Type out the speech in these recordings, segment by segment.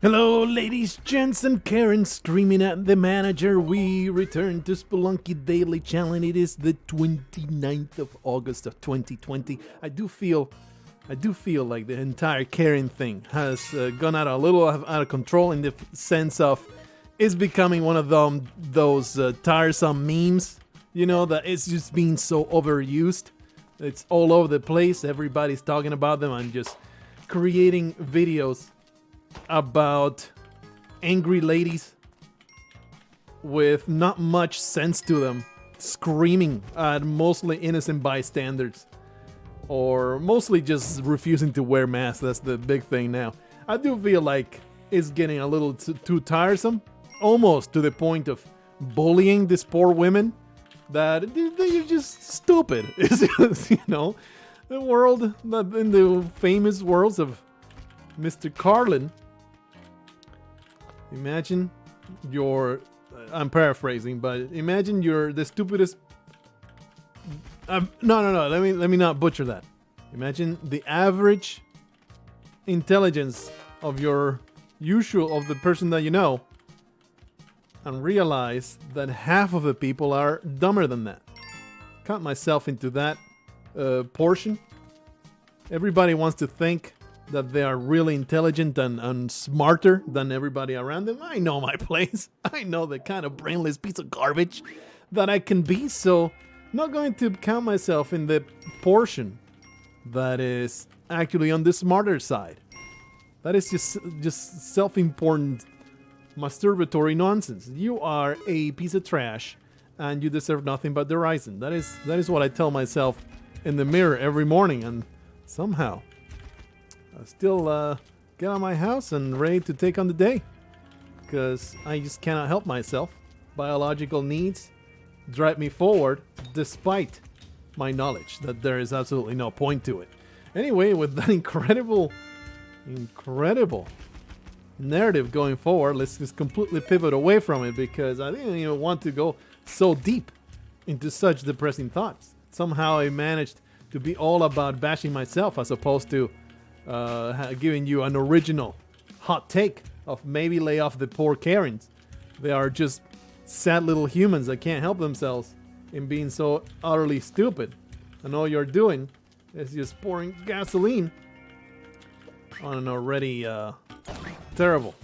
Hello, ladies, gents, and Karen screaming at the manager. We return to Spelunky Daily Challenge. It is the 29th of August of 2020. I do feel like the entire Karen thing has gone out a little out of control in the sense of it's becoming one of those tiresome memes. You know, that it's just being so overused. It's all over the place. Everybody's talking about them and just creating videos about angry ladies with not much sense to them, screaming at mostly innocent bystanders, or mostly just refusing to wear masks. That's the big thing now. I do feel like it's getting a little too tiresome, almost to the point of bullying these poor women that they're just stupid. It's just, the world, in the famous worlds of Mr. Carlin. Imagine I'm paraphrasing, but imagine you're the stupidest. No. Let me not butcher that. Imagine the average intelligence of the person that you know, and realize that half of the people are dumber than that. Count myself into that portion. Everybody wants to think that they are really intelligent and smarter than everybody around them. I know my place. I know the kind of brainless piece of garbage that I can be, so not going to count myself in the portion that is actually on the smarter side. That is just self-important masturbatory nonsense. You are a piece of trash and you deserve nothing but derision. That is what I tell myself in the mirror every morning, and somehow I still get out of my house and ready to take on the day, because I just cannot help myself. Biological needs drive me forward despite my knowledge that there is absolutely no point to it. Anyway, with that incredible narrative going forward, let's just completely pivot away from it, because I didn't even want to go so deep into such depressing thoughts. Somehow I managed to be all about bashing myself as opposed to giving you an original hot take of maybe lay off the poor Karens. They are just sad little humans that can't help themselves in being so utterly stupid, and all you're doing is just pouring gasoline on an already terrible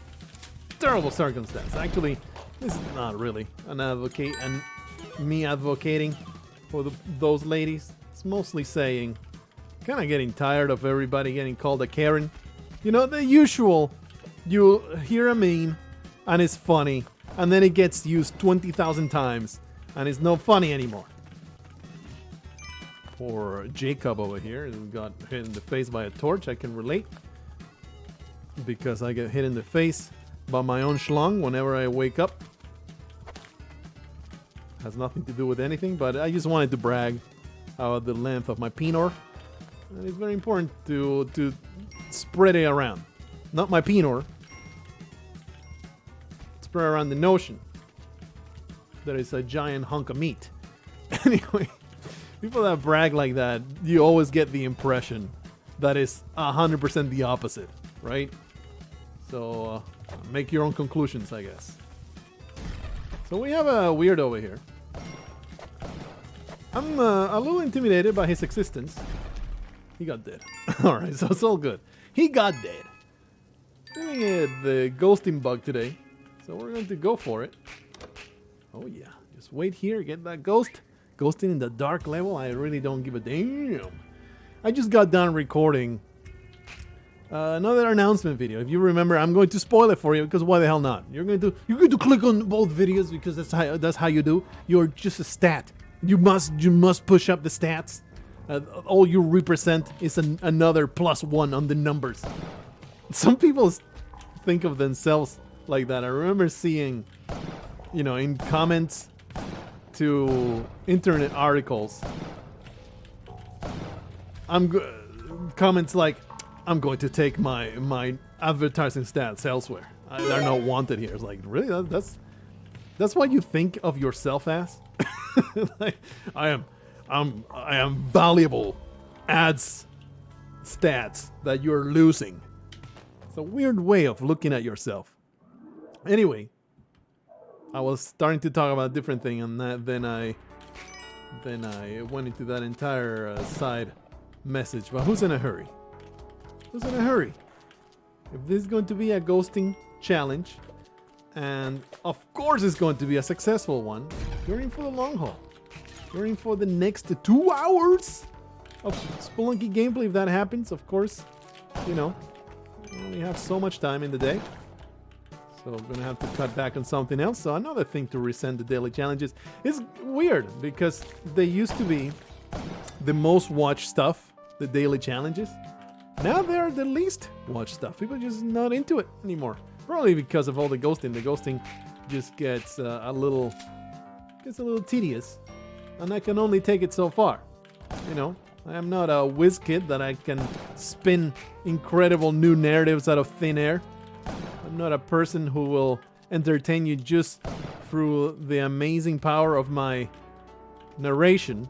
circumstance. Actually, this is not really me advocating for those ladies. It's mostly saying, kind of getting tired of everybody getting called a Karen. You know, the usual. You hear a meme and it's funny, and then it gets used 20,000 times and it's no funny anymore. Poor Jacob over here got hit in the face by a torch. I can relate, because I get hit in the face by my own schlong whenever I wake up. Has nothing to do with anything, but I just wanted to brag about the length of my penor. And it's very important to spread it around. Not my penor. Spread around the notion that it's a giant hunk of meat. Anyway, people that brag like that, you always get the impression that it's 100% the opposite, right? So make your own conclusions, I guess. So we have a weirdo over here. I'm a little intimidated by his existence. He got dead. Alright, so it's all good. He got dead. Doing the ghosting bug today, so we're going to go for it. Oh yeah, just wait here, get that ghost. Ghosting in the dark level, I really don't give a damn. I just got done recording another announcement video. If you remember, I'm going to spoil it for you, because why the hell not? You're going to click on both videos, because that's how you do. You're just a stat. You must push up the stats. All you represent is another +1 on the numbers. Some people think of themselves like that. I remember seeing, in comments to internet articles, comments like, I'm going to take my advertising stats elsewhere. They're not wanted here. It's like, really? That's what you think of yourself as? Like, I am valuable ads stats that you're losing It's a weird way of looking at yourself. Anyway, I was starting to talk about a different thing, and then I went into that entire side message. But who's in a hurry? Who's in a hurry? If this is going to be a ghosting challenge, and of course it's going to be a successful one, you're in for the long haul. You're in for the next 2 hours of Spelunky gameplay. If that happens, of course, you know, we only have so much time in the day. So I'm going to have to cut back on something else. So another thing to resend the daily challenges is weird because they used to be the most watched stuff, the daily challenges. Now they're the least watched stuff. People are just not into it anymore. Probably because of all the ghosting. The ghosting just gets a little tedious. And I can only take it so far. You know, I am not a whiz kid that I can spin incredible new narratives out of thin air. I'm not a person who will entertain you just through the amazing power of my narration.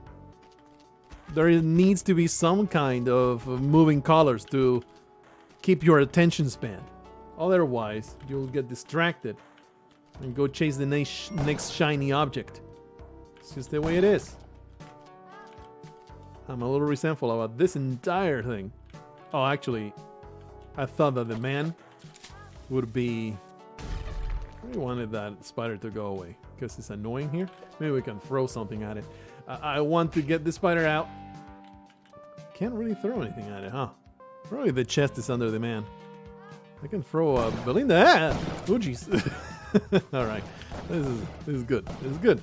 There needs to be some kind of moving colors to keep your attention span. Otherwise, you'll get distracted and go chase the next shiny object. It's just the way it is. I'm a little resentful about this entire thing. Oh, actually, I thought that the man would be... I really wanted that spider to go away because it's annoying here. Maybe we can throw something at it. I want to get this spider out. Can't really throw anything at it, huh? Probably the chest is under the man. I can throw a Belinda. Oh, jeez. All right. This is good. This is good.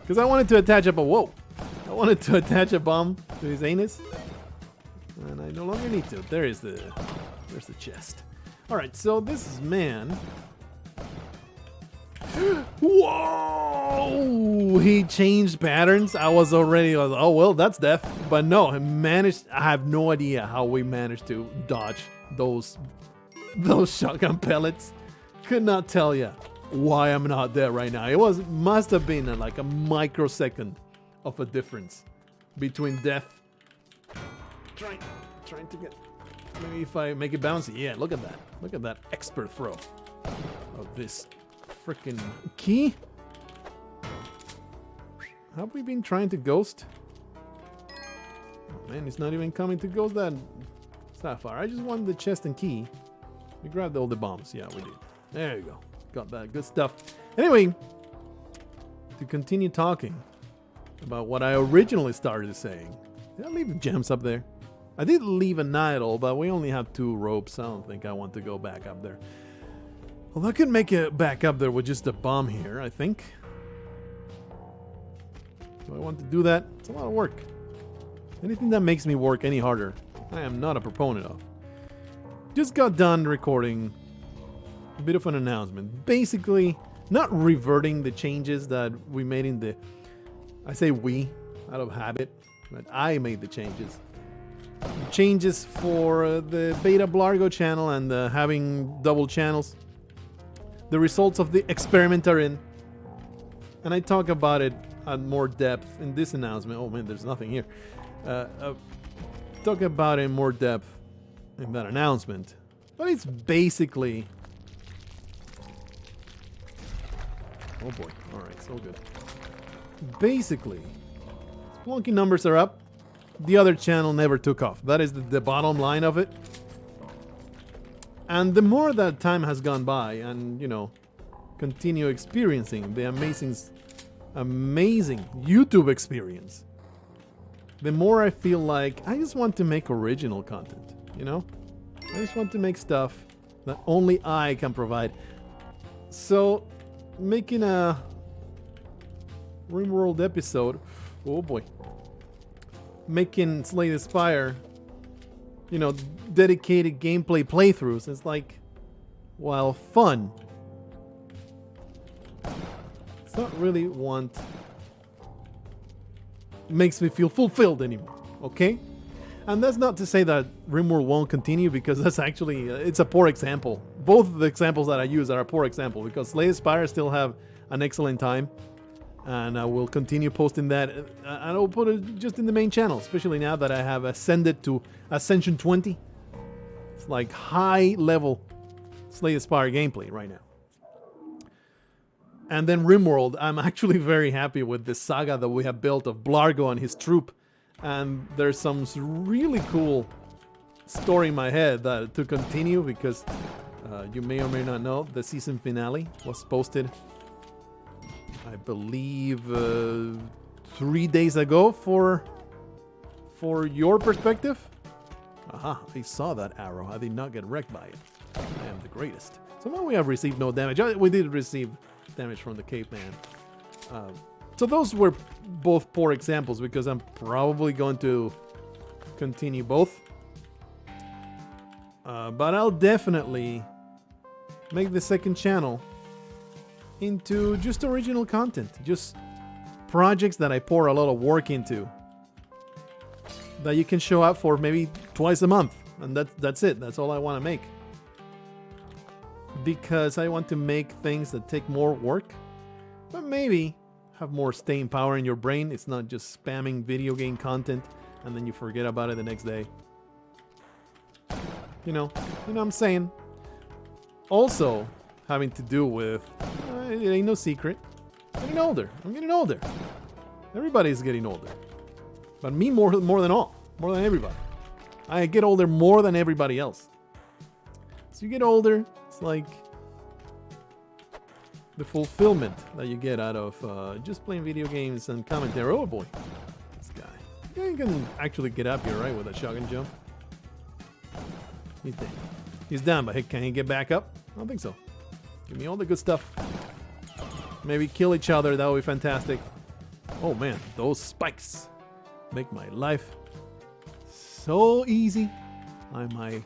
Because I wanted to attach up a... Whoa. I wanted to attach a bomb to his anus. And I no longer need to. There's the chest. All right, so this is man. Whoa! He changed patterns. I was already like, oh, well, that's death. But no, he managed. I have no idea how we managed to dodge those shotgun pellets. Could not tell you why I'm not dead right now. It must have been like a microsecond of a difference between death. Trying to get. Maybe if I make it bouncy. Yeah, look at that. Look at that expert throw of this freaking key. Have we been trying to ghost? Oh man, he's not even coming to ghost that sapphire. I just wanted the chest and key. We grabbed all the bombs. Yeah, we did. There you go. Got that good stuff. Anyway, to continue talking about what I originally started saying. Did I leave gems up there? I did leave an idol, but we only have 2 ropes. I don't think I want to go back up there. Well, I could make it back up there with just a bomb here, I think. Do I want to do that? It's a lot of work. Anything that makes me work any harder, I am not a proponent of. Just got done recording a bit of an announcement. Basically, not reverting the changes that we made in the... I say we, out of habit, but I made the changes. Changes for the Beta Blargo channel and having double channels. The results of the experiment are in. And I talk about it at more depth in this announcement. Oh man, there's nothing here. Talk about it in more depth in that announcement. But it's basically... Oh boy. Alright, so good. Basically, Spelunky numbers are up. The other channel never took off. That is the bottom line of it. And the more that time has gone by and, you know, continue experiencing the amazing YouTube experience, the more I feel like I just want to make original content, you know? I just want to make stuff that only I can provide. So, making a RimWorld episode, oh boy, making Slay the Spire, you know, dedicated gameplay playthroughs, it's like, while fun, it's not really makes me feel fulfilled anymore, okay? And that's not to say that RimWorld won't continue, because that's actually, it's a poor example. Both of the examples that I use are a poor example, because Slay the Spire still have an excellent time. And I will continue posting that. And I'll put it just in the main channel, especially now that I have ascended to Ascension 20. It's like high level Slay the Spire gameplay right now. And then RimWorld, I'm actually very happy with the saga that we have built of Blargo and his troop. And there's some really cool story in my head that to continue, because you may or may not know the season finale was posted, I believe, 3 days ago for your perspective. Aha, I saw that arrow. I did not get wrecked by it. I am the greatest. Somehow we have received no damage. We did receive damage from the caveman. So those were both poor examples, because I'm probably going to continue both. But I'll definitely make the second channel into just original content. Just projects that I pour a lot of work into, that you can show up for maybe twice a month. And that's it. That's all I want to make. Because I want to make things that take more work, but maybe have more staying power in your brain. It's not just spamming video game content and then you forget about it the next day. You know what I'm saying? Also, having to do with, it ain't no secret, getting older. I'm getting older. Everybody's getting older. But me more than everybody. I get older more than everybody else. So you get older, it's like the fulfillment that you get out of just playing video games and commentary. Oh boy, this guy. You can actually get up here, right, with a shotgun jump. He's dead. He's down, but hey, can he get back up? I don't think so. Give me all the good stuff. Maybe kill each other, that would be fantastic. Oh man, those spikes make my life so easy. I might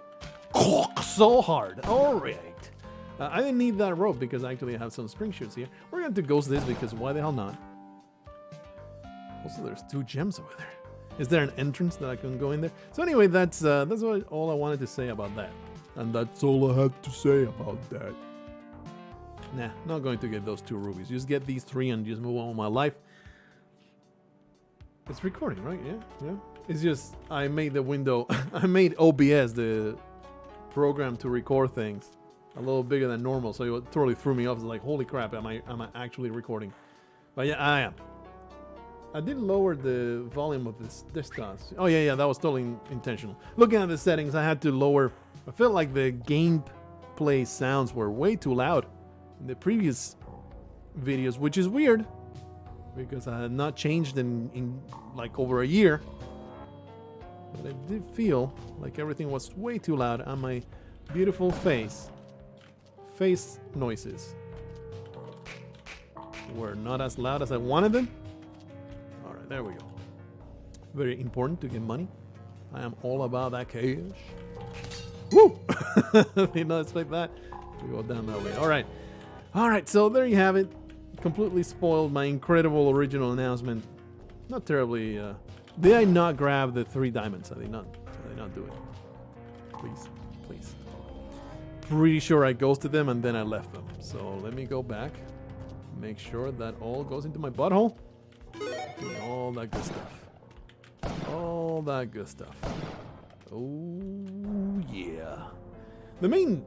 cock so hard. All right. I didn't need that rope because I actually have some spring shoots here. We're going to ghost this because why the hell not? Also, there's 2 gems over there. Is there an entrance that I can go in there? So anyway, that's all I wanted to say about that. And that's all I had to say about that. Nah, not going to get those 2 rubies. Just get these 3 and just move on with my life. It's recording, right? Yeah. It's just, I made the window, I made OBS, the program to record things, a little bigger than normal, so it totally threw me off. It's like, holy crap, am I actually recording? But yeah, I am. I did lower the volume of this distance. Oh yeah, that was totally intentional. Looking at the settings, I had to lower. I felt like the gameplay sounds were way too loud in the previous videos, which is weird because I had not changed in like over a year. But I did feel like everything was way too loud on my beautiful face. Face noises were not as loud as I wanted them. Alright, there we go. Very important to get money. I am all about that cash. Woo! Did not expect that to go down that way. Alright, so there you have it. Completely spoiled my incredible original announcement. Not terribly... did I not grab the 3 diamonds? I did not do it. Please. Pretty sure I ghosted them and then I left them. So let me go back. Make sure that all goes into my butthole. And all that good stuff. All that good stuff. Oh yeah. The main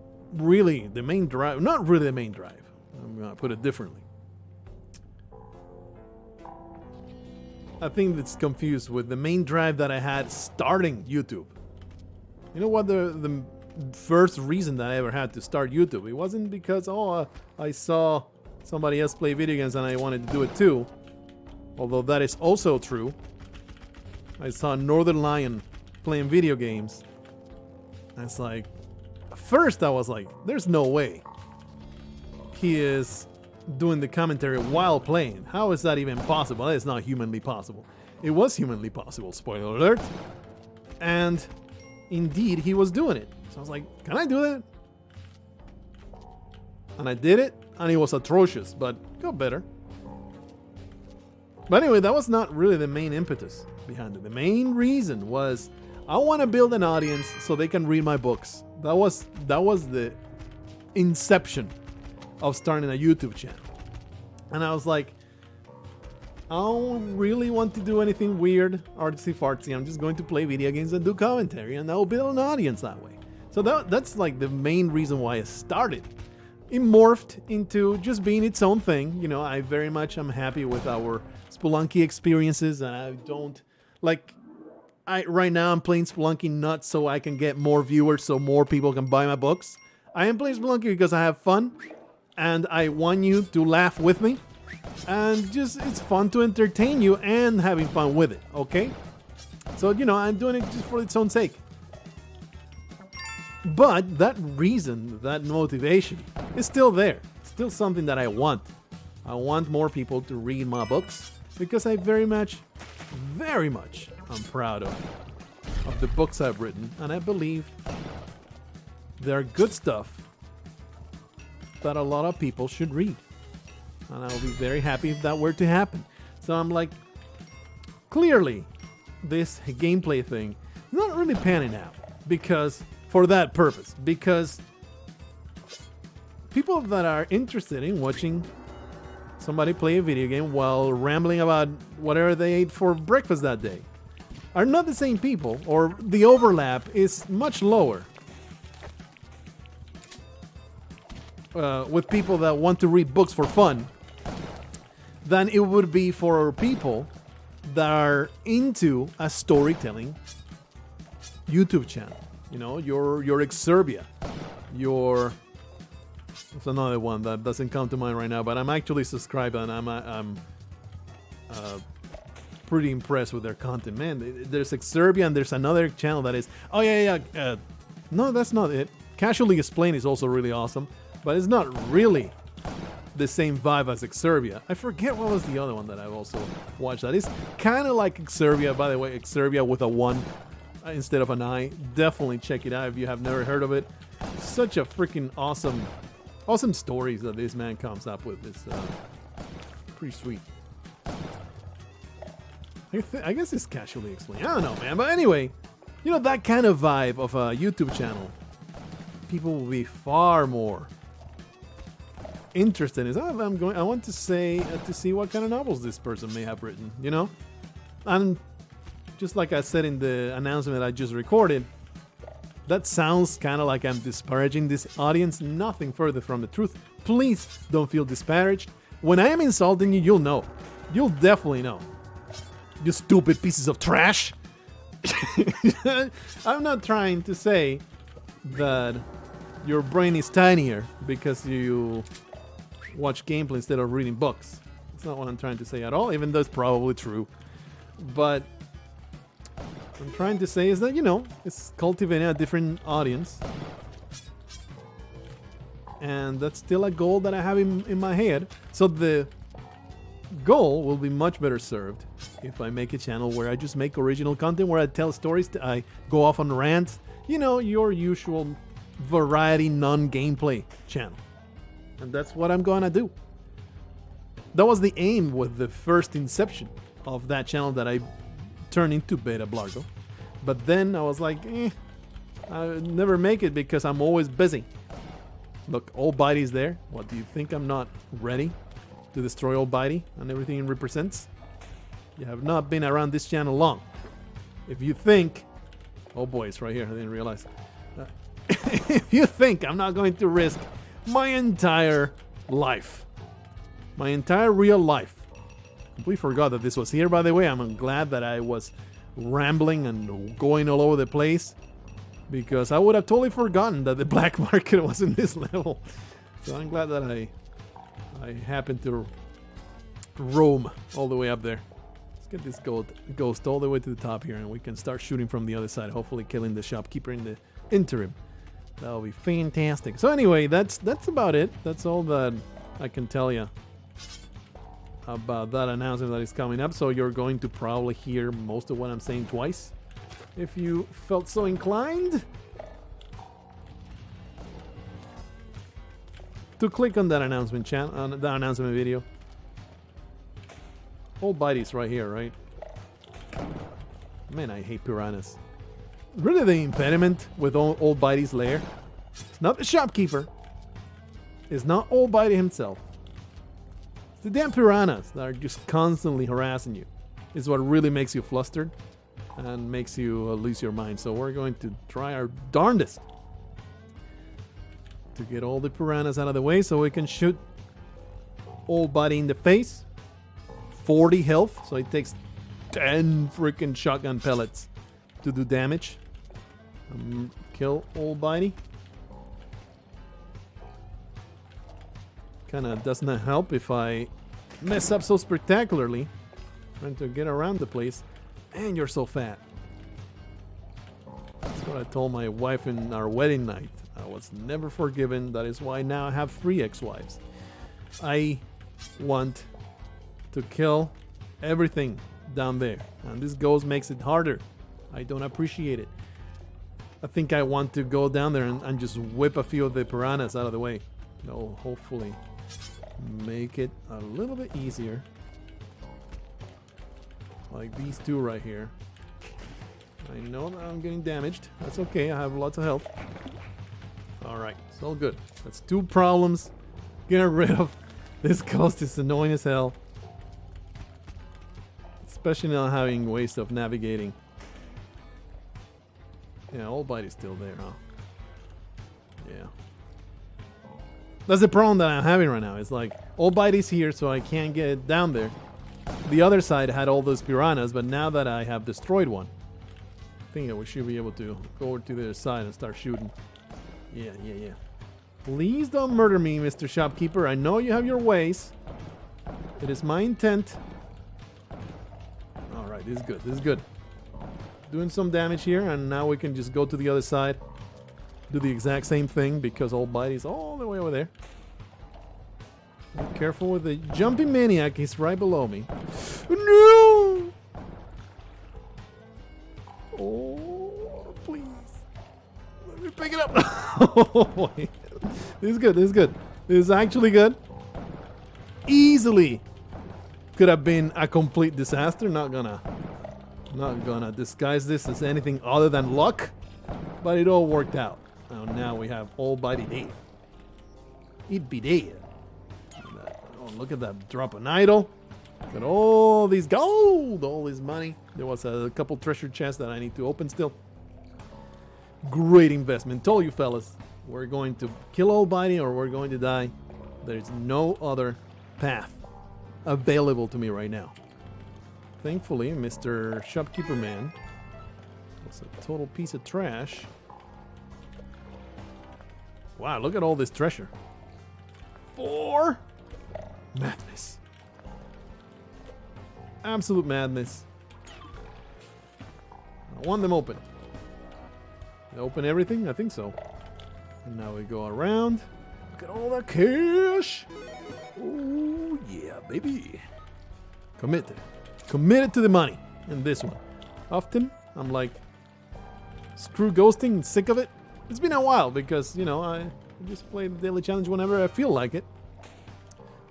drive, not really the main drive. I'm gonna put it differently. I think it's confused with the main drive that I had starting YouTube. You know what the first reason that I ever had to start YouTube? It wasn't because, I saw somebody else play video games and I wanted to do it too. Although that is also true. I saw Northern Lion playing video games. And it's like, first I was like, there's no way he is doing the commentary while playing. How is that even possible? That is not humanly possible. It was humanly possible, spoiler alert. And indeed, he was doing it. So I was like, can I do that? And I did it, and it was atrocious, but got better. But anyway, that was not really the main impetus behind it. The main reason was I want to build an audience so they can read my books. That was the inception of starting a YouTube channel. And I was like, I don't really want to do anything weird, artsy fartsy. I'm just going to play video games and do commentary, and I will build an audience that way. So that's like the main reason why I started. It morphed into just being its own thing. You know, I very much am happy with our Spelunky experiences, and I don't like. Right now I'm playing Spelunky not so I can get more viewers, so more people can buy my books. I am playing Spelunky because I have fun, and I want you to laugh with me, and just it's fun to entertain you and having fun with it. Okay, so you know I'm doing it just for its own sake. But that reason, that motivation is still there. Still something that I want. I want more people to read my books because I very much I'm proud of the books I've written, and I believe they're good stuff that a lot of people should read. And I will be very happy if that were to happen. So I'm like, clearly, this gameplay thing is not really panning out because for that purpose, because people that are interested in watching somebody play a video game while rambling about whatever they ate for breakfast that day are not the same people, or the overlap is much lower with people that want to read books for fun than it would be for people that are into a storytelling YouTube channel. You know, your Exerbia, it's another one that doesn't come to mind right now, but I'm actually subscribed and I'm pretty impressed with their content. Man, there's Exerbia and there's another channel that is, no, that's not it. Casually Explained is also really awesome, but it's not really the same vibe as Exerbia. I forget what was the other one that I've also watched that is kind of like Exerbia, by the way, Exerbia with a 1 instead of an I. Definitely check it out if you have never heard of it. Such a freaking awesome stories that this man comes up with. It's pretty sweet. I guess it's Casually Explained. I don't know, man. But anyway, you know, that kind of vibe of a YouTube channel, people will be far more interested in. I want to say to see what kind of novels this person may have written. You know, and just like I said in the announcement I just recorded, that sounds kind of like I'm disparaging this audience. Nothing further from the truth. Please don't feel disparaged. When I am insulting you, you'll know. You'll definitely know. You stupid pieces of trash. I'm not trying to say that your brain is tinier because you watch gameplay instead of reading books. That's not what I'm trying to say at all, even though it's probably true. But what I'm trying to say is that, you know, it's cultivating a different audience. And that's still a goal that I have in my head. So the goal will be much better served if I make a channel where I just make original content, where I tell stories, I go off on rants. You know, your usual variety non-gameplay channel. And that's what I'm gonna do. That was the aim with the first inception of that channel that I turned into Beta Blargo. But then I was like, I'll never make it because I'm always busy. Look, old Bitey's there. What, do you think I'm not ready to destroy old Bitey and everything it represents? You have not been around this channel long. If you think, oh boy, it's right here, I didn't realize. If you think I'm not going to risk my entire life, my entire real life. We forgot that this was here, by the way. I'm glad that I was rambling and going all over the place, because I would have totally forgotten that the black market was in this level. So I'm glad that I happened to roam all the way up there. Let's get this ghost all the way to the top here, and we can start shooting from the other side, hopefully killing the shopkeeper in the interim. That'll be fantastic. So anyway, that's about it. That's all that I can tell you about that announcement that is coming up. So you're going to probably hear most of what I'm saying twice, if you felt so inclined to click on that announcement channel, on that announcement video. Old Bitey's right here, right? Man, I hate piranhas. Really, the impediment with old Bitey's lair, it's not the shopkeeper, it's not old Bitey himself. It's the damn piranhas that are just constantly harassing you. Is what really makes you flustered and makes you lose your mind. So we're going to try our darndest to get all the piranhas out of the way so we can shoot old Bitey in the face. 40 health, so it takes 10 freaking shotgun pellets to do damage. Kill old Bitey. Kinda does not help if I mess up so spectacularly trying to get around the place. And you're so fat. That's what I told my wife in our wedding night. I was never forgiven. That is why now I have 3 ex-wives. I want to kill everything down there, and this ghost makes it harder. I don't appreciate it. I think I want to go down there and just whip a few of the piranhas out of the way. That'll hopefully make it a little bit easier. Like these two right here. I know that I'm getting damaged. That's okay, I have lots of health. Alright, it's all good. That's 2 problems. Getting rid of this ghost is annoying as hell. Especially not having ways of navigating. Yeah, old Bitey's still there, huh? Yeah. That's the problem that I'm having right now. It's like, old Bitey's here, so I can't get down there. The other side had all those piranhas, but now that I have destroyed one, I think that we should be able to go over to the other side and start shooting. Yeah. Please don't murder me, Mr. Shopkeeper. I know you have your ways. It is my intent. Alright, this is good. Doing some damage here, and now we can just go to the other side. Do the exact same thing, because old Bitey's all the way over there. Be careful with the jumping maniac, he's right below me. No! Oh, please. Let me pick it up. Oh, boy. This is good. This is actually good. Easily could have been a complete disaster. Not gonna disguise this as anything other than luck, but it all worked out. Now we have old Bitey dead. He'd be dead. Oh, look at that. Drop an idol. Look at all these gold, all this money. There was a couple treasure chests that I need to open still. Great investment. Told you fellas, we're going to kill old Bitey or we're going to die. There's no other path available to me right now. Thankfully, Mr. Shopkeeper Man was a total piece of trash. Wow, look at all this treasure. 4! Madness. Absolute madness. I want them open. They open everything? I think so. And now we go around. Look at all that cash. Oh, yeah, baby. Committed to the money in this one. Often, I'm like, screw ghosting, sick of it. It's been a while because, you know, I just play the daily challenge whenever I feel like it.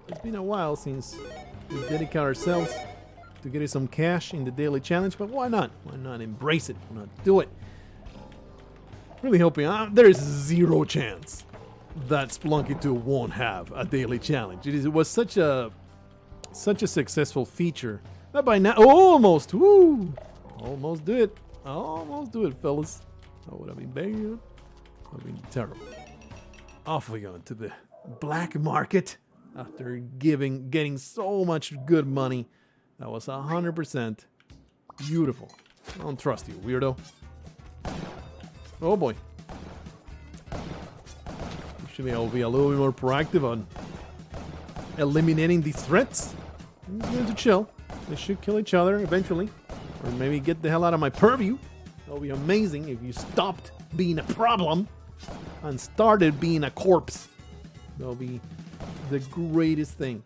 It's been a while since we dedicate ourselves to getting some cash in the daily challenge, but why not? Why not embrace it? Why not do it? Really hoping there is 0 chance that Spelunky 2 won't have a daily challenge. It was such a successful feature that by now almost do it, fellas. That would have been bad. That would have been terrible. Off we go to the black market after getting so much good money. That was 100% beautiful. I don't trust you, weirdo. Oh boy. Usually I'll be a little bit more proactive on eliminating these threats. I'm going to chill. They should kill each other eventually. Or maybe get the hell out of my purview. That would be amazing if you stopped being a problem and started being a corpse. That would be the greatest thing.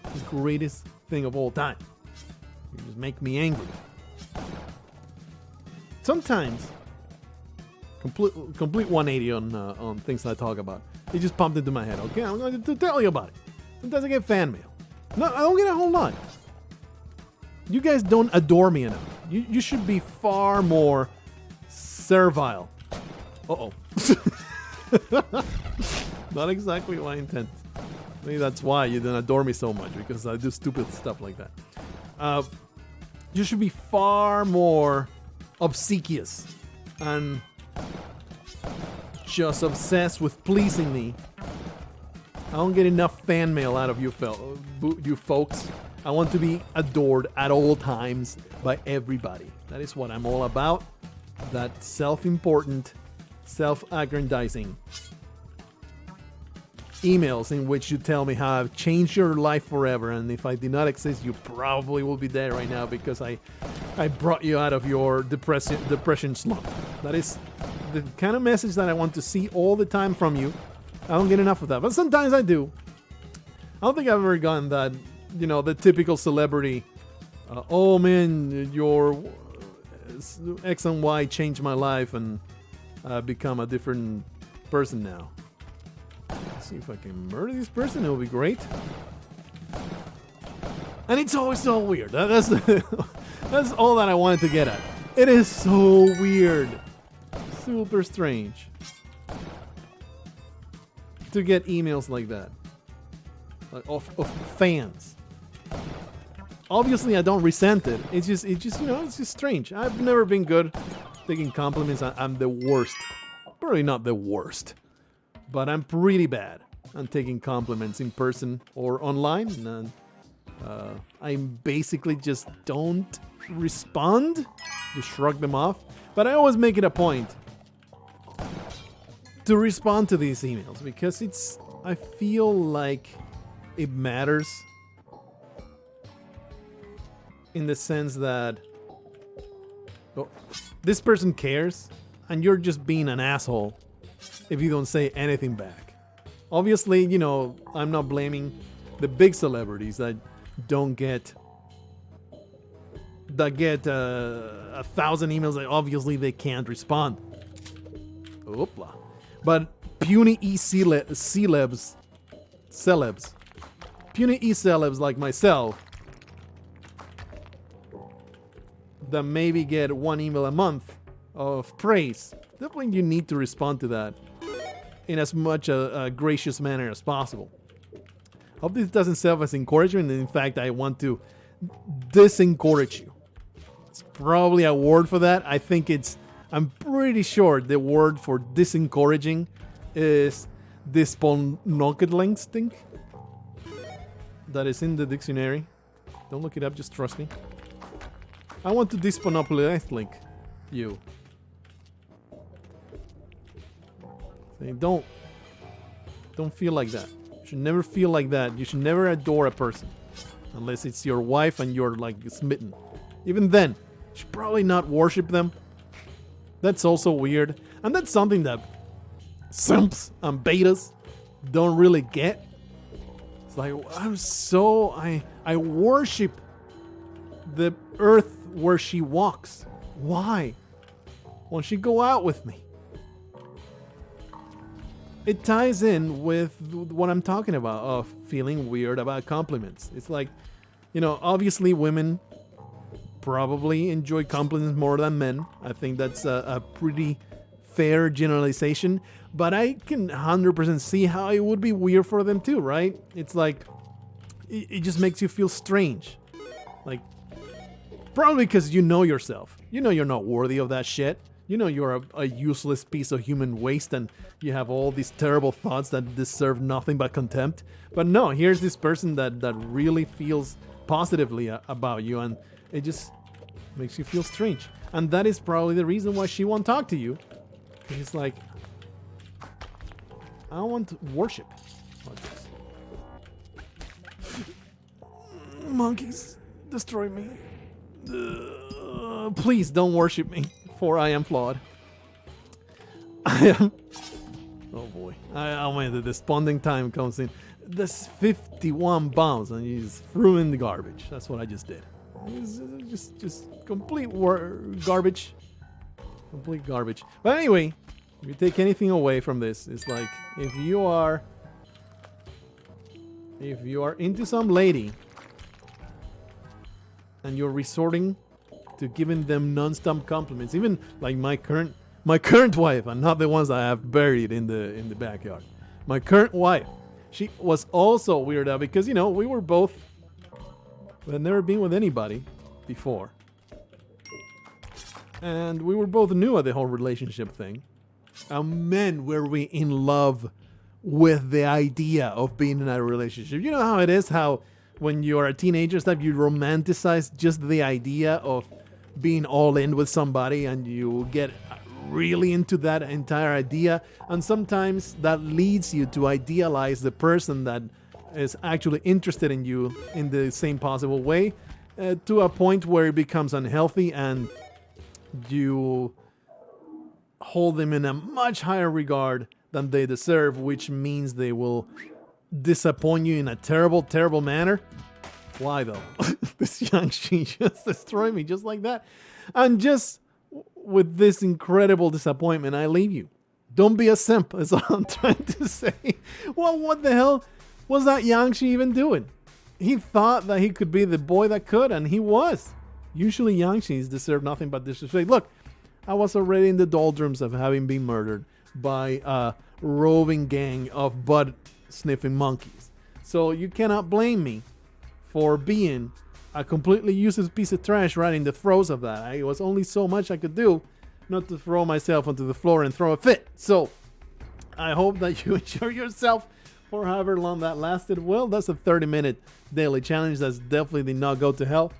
The greatest thing of all time. You just make me angry. Sometimes, complete 180 on things I talk about. It just popped into my head. Okay, I'm going to tell you about it. Sometimes I get fan mail. No, I don't get a whole lot. You guys don't adore me enough. You should be far more servile. Uh-oh. Not exactly my intent. Maybe that's why you don't adore me so much, because I do stupid stuff like that. You should be far more obsequious and just obsessed with pleasing me. I don't get enough fan mail out of you folks. I want to be adored at all times by everybody. That is what I'm all about. That self-important, self-aggrandizing emails in which you tell me how I've changed your life forever, and if I did not exist, you probably will be dead right now because I brought you out of your depression slump. That is the kind of message that I want to see all the time from you. I don't get enough of that, but sometimes I do. I don't think I've ever gotten that, the typical celebrity. Oh man, your X and Y changed my life and I've become a different person now. Let's see if I can murder this person. It will be great. And it's always so weird. That's that's all that I wanted to get at. It is so weird. Super strange to get emails like that, of fans. Obviously, I don't resent it. It's just it's just strange. I've never been good taking compliments. I'm the worst. Probably not the worst, but I'm pretty bad on taking compliments in person or online. And, I basically just don't respond. Just shrug them off. But I always make it a point to respond to these emails because I feel like it matters in the sense that this person cares and you're just being an asshole if you don't say anything back. Obviously, I'm not blaming the big celebrities that get 1,000 emails that obviously they can't respond. Oopla. But puny celebs, puny celebs like myself that maybe get one email a month of praise, definitely you need to respond to that in as much a gracious manner as possible. Hope this doesn't serve as encouragement. In fact, I want to disencourage you. It's probably a word for that. I'm pretty sure the word for disencouraging is disponokedlingsting. That is in the dictionary. Don't look it up, just trust me. I want to disponopolize you. Say, don't feel like that. You should never feel like that. You should never adore a person unless it's your wife and you're like smitten. Even then, you should probably not worship them. That's also weird. And that's something that simps and betas don't really get. It's like, I worship the earth where she walks. Why? Won't she go out with me? It ties in with what I'm talking about of feeling weird about compliments. It's like, obviously women probably enjoy compliments more than men. I think that's a pretty fair generalization, but I can 100% see how it would be weird for them too, right? It's like, it just makes you feel strange. Like, probably because you know yourself. You know you're not worthy of that shit. You know you're a useless piece of human waste and you have all these terrible thoughts that deserve nothing but contempt. But no, here's this person that really feels positively about you, and it just makes you feel strange. And that is probably the reason why she won't talk to you. It's like, I don't want to worship. Monkeys, destroy me. Please don't worship me, for I am flawed. I am... Oh boy. The desponding time comes in. There's 51 bombs and you just threw in the garbage. That's what I just did. Just complete garbage. Complete garbage. But anyway, if you take anything away from this, it's like, if you are into some lady and you're resorting to giving them non-stop compliments, even like my current wife, and not the ones I have buried in the backyard. My current wife, she was also weirded out because we had never been with anybody before, and we were both new at the whole relationship thing. And man, were we in love with the idea of being in a relationship. You know how it is, how when you're a teenager stuff, you romanticize just the idea of being all in with somebody, and you get really into that entire idea. And sometimes that leads you to idealize the person that is actually interested in you in the same possible way, to a point where it becomes unhealthy, and you hold them in a much higher regard than they deserve, which means they will disappoint you in a terrible, terrible manner. Why though? This Yangshi just destroyed me just like that. And just with this incredible disappointment, I leave you. Don't be a simp, is all I'm trying to say. Well, what the hell was that Yangshi even doing? He thought that he could be the boy that could, and he was. Usually Yangshis deserve nothing but disrespect. Look, I was already in the doldrums of having been murdered by a roving gang of butt-sniffing monkeys. So you cannot blame me for being a completely useless piece of trash right in the throes of that. It was only so much I could do not to throw myself onto the floor and throw a fit. So I hope that you enjoy yourself for however long that lasted. Well, that's a 30-minute daily challenge. That's definitely did not go to hell.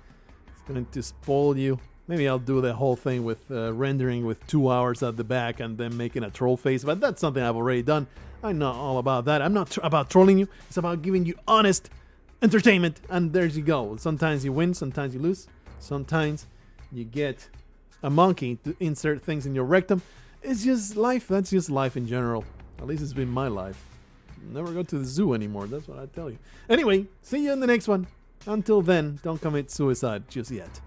It's going to spoil you. Maybe I'll do the whole thing with rendering with 2 hours at the back and then making a troll face. But that's something I've already done. I'm not all about that. I'm not about trolling you. It's about giving you honest entertainment. And there you go. Sometimes you win. Sometimes you lose. Sometimes you get a monkey to insert things in your rectum. It's just life. That's just life in general. At least it's been my life. Never go to the zoo anymore. That's what I tell you. Anyway, see you in the next one. Until then, don't commit suicide just yet.